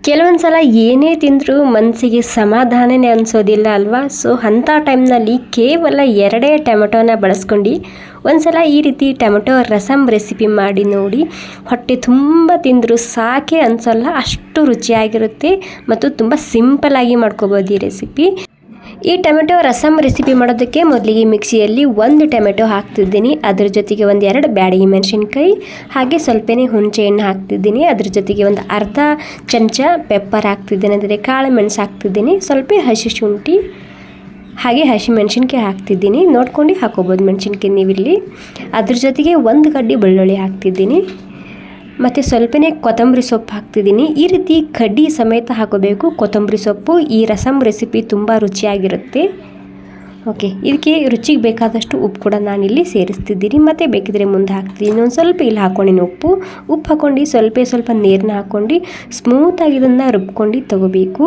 ಕೆಲವೊಂದು ಸಲ ಏನೇ ತಿಂದರೂ ಮನಸ್ಸಿಗೆ ಸಮಾಧಾನನೇ ಅನಿಸೋದಿಲ್ಲ ಅಲ್ವಾ. ಸೊ ಅಂಥ ಟೈಮ್ನಲ್ಲಿ ಕೇವಲ 2 ಟೊಮೆಟೊನ ಬಳಸ್ಕೊಂಡು ಒಂದು ಸಲ ಈ ರೀತಿ ಟೊಮೆಟೊ ರಸಮ್ ರೆಸಿಪಿ ಮಾಡಿ ನೋಡಿ. ಹೊಟ್ಟೆ ತುಂಬ ತಿಂದರೂ ಸಾಕೆ ಅನಿಸೋಲ್ಲ, ಅಷ್ಟು ರುಚಿಯಾಗಿರುತ್ತೆ ಮತ್ತು ತುಂಬ ಸಿಂಪಲ್ಲಾಗಿ ಮಾಡ್ಕೋಬೋದು ಈ ರೆಸಿಪಿ. ಈ ಟೊಮೆಟೊ ರಸಮ್ ರೆಸಿಪಿ ಮಾಡೋದಕ್ಕೆ ಮೊದಲಿಗೆ ಮಿಕ್ಸಿಯಲ್ಲಿ 1 ಟೊಮೆಟೊ ಹಾಕ್ತಿದ್ದೀನಿ. ಅದ್ರ ಜೊತೆಗೆ 1-2 ಬ್ಯಾಡಗಿ ಮೆಣಸಿನ್ಕಾಯಿ, ಹಾಗೆ ಸ್ವಲ್ಪನೇ ಹುಣಸೆ ಹಣ್ಣು ಹಾಕ್ತಿದ್ದೀನಿ. ಅದ್ರ ಜೊತೆಗೆ ಒಂದು ಅರ್ಧ ಚಮಚ ಪೆಪ್ಪರ್ ಹಾಕ್ತಿದ್ದೀನಿ, ಅಂದರೆ ಕಾಳು ಮೆಣಸು ಹಾಕ್ತಿದ್ದೀನಿ. ಸ್ವಲ್ಪ ಹಸಿ ಶುಂಠಿ ಹಾಗೆ ಹಸಿ ಮೆಣಸಿನ್ಕಾಯಿ ಹಾಕ್ತಿದ್ದೀನಿ. ನೋಡ್ಕೊಂಡು ಹಾಕೋಬೋದು ಮೆಣಸಿನ್ಕಾಯಿ ನೀವಿಲ್ಲಿ. ಅದ್ರ ಜೊತೆಗೆ 1 ಕಡ್ಡಿ ಬೆಳ್ಳುಳ್ಳಿ ಹಾಕ್ತಿದ್ದೀನಿ ಮತ್ತು ಸ್ವಲ್ಪನೇ ಕೊತ್ತಂಬರಿ ಸೊಪ್ಪು ಹಾಕ್ತಿದ್ದೀನಿ. ಈ ರೀತಿ ಕಡ್ಡಿ ಸಮೇತ ಹಾಕೋಬೇಕು ಕೊತ್ತಂಬರಿ ಸೊಪ್ಪು. ಈ ರಸಮ್ ರೆಸಿಪಿ ತುಂಬ ರುಚಿಯಾಗಿರುತ್ತೆ. ಓಕೆ, ಇದಕ್ಕೆ ರುಚಿಗೆ ಬೇಕಾದಷ್ಟು ಉಪ್ಪು ಕೂಡ ನಾನಿಲ್ಲಿ ಸೇರಿಸ್ತಿದ್ದೀನಿ. ಮತ್ತು ಬೇಕಿದ್ರೆ ಮುಂದೆ ಹಾಕ್ತಿದ್ದೀನಿ. ಒಂದು ಸ್ವಲ್ಪ ಇಲ್ಲಿ ಹಾಕ್ಕೊಂಡಿನಿ ಉಪ್ಪು ಹಾಕ್ಕೊಂಡು ಸ್ವಲ್ಪ ನೀರನ್ನ ಹಾಕ್ಕೊಂಡು ಸ್ಮೂತಾಗಿ ಇದನ್ನು ರುಬ್ಕೊಂಡು ತಗೋಬೇಕು.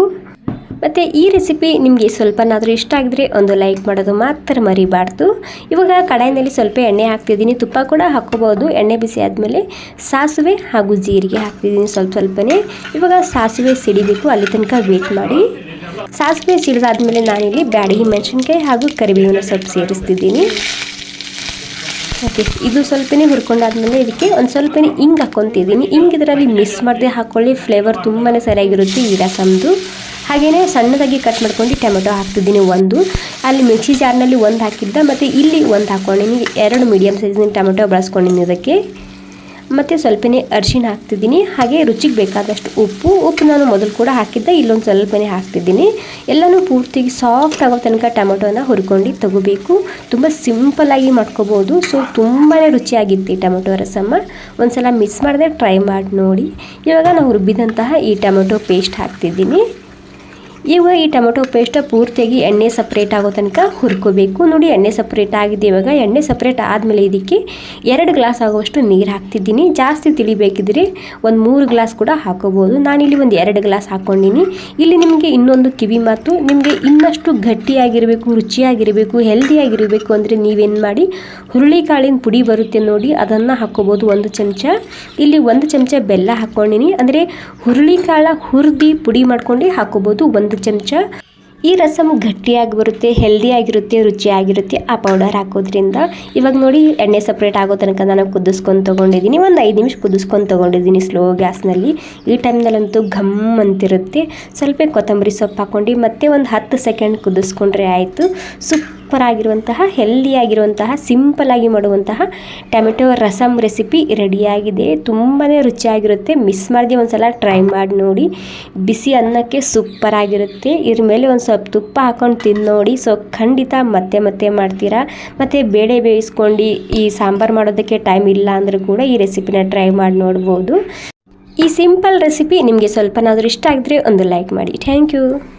ಮತ್ತು ಈ ರೆಸಿಪಿ ನಿಮಗೆ ಸ್ವಲ್ಪನಾದರೂ ಇಷ್ಟ ಆಗಿದ್ರೆ ಒಂದು ಲೈಕ್ ಮಾಡೋದು ಮಾತ್ರ ಮರಿಬಾರ್ದು. ಇವಾಗ ಕಡಾಯಿನಲ್ಲಿ ಸ್ವಲ್ಪ ಎಣ್ಣೆ ಹಾಕ್ತಿದ್ದೀನಿ, ತುಪ್ಪ ಕೂಡ ಹಾಕ್ಕೋಬೋದು. ಎಣ್ಣೆ ಬಿಸಿ ಆದಮೇಲೆ ಸಾಸಿವೆ ಹಾಗೂ ಜೀರಿಗೆ ಹಾಕ್ತಿದ್ದೀನಿ ಸ್ವಲ್ಪನೇ. ಇವಾಗ ಸಾಸಿವೆ ಸಿಡಿಬೇಕು, ಅಲ್ಲಿ ತನಕ ವೇಟ್ ಮಾಡಿ. ಸಾಸಿವೆ ಸಿಡಿದಾದ್ಮೇಲೆ ನಾನಿಲ್ಲಿ ಬ್ಯಾಡಗಿ ಮೆಣಸಿನ್ಕಾಯಿ ಹಾಗೂ ಕರಿಬೇವಿನ ಸೊಪ್ಪು ಸೇರಿಸ್ತಿದ್ದೀನಿ. ಓಕೆ, ಇದು ಸ್ವಲ್ಪನೇ ಹುರ್ಕೊಂಡಾದ್ಮೇಲೆ ಇದಕ್ಕೆ ಒಂದು ಸ್ವಲ್ಪನೇ ಹಿಂಗೆ ಹಾಕ್ಕೊತಿದ್ದೀನಿ. ಹಿಂಗೆ ಇದರಲ್ಲಿ ಮಿಕ್ಸ್ ಮಾಡದೆ ಹಾಕ್ಕೊಳ್ಳಿ, ಫ್ಲೇವರ್ ತುಂಬಾ ಸರಿಯಾಗಿರುತ್ತೆ ಈ ರಸಮ್ದು. ಹಾಗೆಯೇ ಸಣ್ಣದಾಗಿ ಕಟ್ ಮಾಡ್ಕೊಂಡು ಟೊಮೆಟೊ ಹಾಕ್ತಿದ್ದೀನಿ 1. ಅಲ್ಲಿ ಮಿಕ್ಸಿ ಜಾರ್ನಲ್ಲಿ 1 ಹಾಕಿದ್ದ, ಮತ್ತು ಇಲ್ಲಿ 1 ಹಾಕ್ಕೊಂಡಿನಿ. 2 ಮೀಡಿಯಮ್ ಸೈಜಿನ ಟೊಮೆಟೊ ಬಳಸ್ಕೊಂಡಿನಿ ಇದಕ್ಕೆ. ಮತ್ತು ಸ್ವಲ್ಪನೇ ಅರಿಶಿಣ ಹಾಕ್ತಿದ್ದೀನಿ. ಹಾಗೆ ರುಚಿಗೆ ಬೇಕಾದಷ್ಟು ಉಪ್ಪು ನಾನು ಮೊದಲು ಕೂಡ ಹಾಕಿದ್ದೆ, ಇಲ್ಲೊಂದು ಸ್ವಲ್ಪನೇ ಹಾಕ್ತಿದ್ದೀನಿ. ಎಲ್ಲನೂ ಪೂರ್ತಿಗೆ ಸಾಫ್ಟ್ ಆಗೋ ತನಕ ಟೊಮೆಟೊನ ಹುರ್ಕೊಂಡು ತಗೋಬೇಕು. ತುಂಬ ಸಿಂಪಲ್ಲಾಗಿ ಮಾಡ್ಕೋಬೋದು. ಸೊ ತುಂಬಾ ರುಚಿಯಾಗಿತ್ತು ಈ ಟೊಮೆಟೊ ರಸಮ್ಮ. ಒಂದು ಸಲ ಮಿಸ್ ಮಾಡದೆ ಟ್ರೈ ಮಾಡಿ ನೋಡಿ. ಇವಾಗ ನಾವು ರುಬ್ಬಿದಂತಹ ಈ ಟೊಮೆಟೊ ಪೇಸ್ಟ್ ಹಾಕ್ತಿದ್ದೀನಿ. ಇವಾಗ ಈ ಟೊಮೆಟೊ ಪೇಸ್ಟ್ ಪೂರ್ತಿಯಾಗಿ ಎಣ್ಣೆ ಸಪ್ರೇಟ್ ಆಗೋ ತನಕ ಹುರ್ಕೋಬೇಕು. ನೋಡಿ, ಎಣ್ಣೆ ಸಪ್ರೇಟ್ ಆಗಿದೆ. ಇವಾಗ ಎಣ್ಣೆ ಸಪ್ರೇಟ್ ಆದಮೇಲೆ ಇದಕ್ಕೆ 2 ಗ್ಲಾಸ್ ಆಗುವಷ್ಟು ನೀರು ಹಾಕ್ತಿದ್ದೀನಿ. ಜಾಸ್ತಿ ತಿಳಿಬೇಕಿದ್ರೆ ಒಂದು 3 ಗ್ಲಾಸ್ ಕೂಡ ಹಾಕೋಬೋದು. ನಾನಿಲ್ಲಿ ಒಂದು 2 ಗ್ಲಾಸ್ ಹಾಕ್ಕೊಂಡಿನಿ. ಇಲ್ಲಿ ನಿಮಗೆ ಇನ್ನೊಂದು ಕಿವಿ ಮಾತು, ನಿಮಗೆ ಇನ್ನಷ್ಟು ಗಟ್ಟಿಯಾಗಿರಬೇಕು, ರುಚಿಯಾಗಿರಬೇಕು, ಹೆಲ್ದಿಯಾಗಿರಬೇಕು ಅಂದರೆ ನೀವೇನು ಮಾಡಿ, ಹುರುಳಿಕಾಳಿನ ಪುಡಿ ಬರುತ್ತೆ ನೋಡಿ, ಅದನ್ನು ಹಾಕ್ಕೋಬೋದು 1 ಚಮಚ. ಇಲ್ಲಿ 1 ಚಮಚ ಬೆಲ್ಲ ಹಾಕ್ಕೊಂಡಿನಿ, ಅಂದರೆ ಹುರುಳಿಕಾಳ ಹುರಿದು ಪುಡಿ ಮಾಡ್ಕೊಂಡು ಹಾಕ್ಕೋಬೋದು 1 ಚಮಚ. ಈ ರಸಮ್ ಗಟ್ಟಿಯಾಗಿ ಬರುತ್ತೆ, ಹೆಲ್ದಿಯಾಗಿರುತ್ತೆ, ರುಚಿಯಾಗಿರುತ್ತೆ ಆ ಪೌಡರ್ ಹಾಕೋದ್ರಿಂದ. ಇವಾಗ ನೋಡಿ, ಎಣ್ಣೆ ಸಪ್ರೇಟ್ ಆಗೋ ತನಕ ನಾನು ಕುದಿಸ್ಕೊಂಡು ತೊಗೊಂಡಿದ್ದೀನಿ. ಒಂದು 5 ನಿಮಿಷ ಕುದಿಸ್ಕೊಂಡು ತೊಗೊಂಡಿದ್ದೀನಿ ಸ್ಲೋ ಗ್ಯಾಸ್ನಲ್ಲಿ. ಈ ಟೈಮ್ನಲ್ಲಂತೂ ಘಮ್ ಅಂತಿರುತ್ತೆ. ಸ್ವಲ್ಪ ಕೊತ್ತಂಬರಿ ಸೊಪ್ಪು ಹಾಕ್ಕೊಂಡು ಮತ್ತೆ ಒಂದು 10 ಸೆಕೆಂಡ್ ಕುದಿಸ್ಕೊಂಡ್ರೆ ಆಯಿತು. ಸೂಪರ್ ಆಗಿರುವಂತಹ, ಹೆಲ್ದಿಯಾಗಿರುವಂತಹ, ಸಿಂಪಲ್ಲಾಗಿ ಮಾಡುವಂತಹ ಟೊಮೆಟೊ ರಸಮ್ ರೆಸಿಪಿ ರೆಡಿಯಾಗಿದೆ. ತುಂಬಾ ರುಚಿಯಾಗಿರುತ್ತೆ. ಮಿಸ್ ಮಾಡಿದೆ ಒಂದು ಸಲ ಟ್ರೈ ಮಾಡಿ ನೋಡಿ. ಬಿಸಿ ಅನ್ನಕ್ಕೆ ಸೂಪರ್ ಆಗಿರುತ್ತೆ. ಇದ್ರ ಮೇಲೆ ಒಂದು ಸ್ವಲ್ಪ ತುಪ್ಪ ಹಾಕ್ಕೊಂಡು ತಿಂದು ನೋಡಿ. ಸೊ ಖಂಡಿತ ಮತ್ತೆ ಮಾಡ್ತೀರಾ. ಮತ್ತು ಬೇಳೆ ಬೇಯಿಸ್ಕೊಂಡು ಈ ಸಾಂಬಾರು ಮಾಡೋದಕ್ಕೆ ಟೈಮ್ ಇಲ್ಲ ಅಂದರೂ ಕೂಡ ಈ ರೆಸಿಪಿನ ಟ್ರೈ ಮಾಡಿ ನೋಡ್ಬೋದು. ಈ ಸಿಂಪಲ್ ರೆಸಿಪಿ ನಿಮಗೆ ಸ್ವಲ್ಪನಾದರೂ ಇಷ್ಟ ಆಗಿದ್ರೆ ಒಂದು ಲೈಕ್ ಮಾಡಿ. Thank you.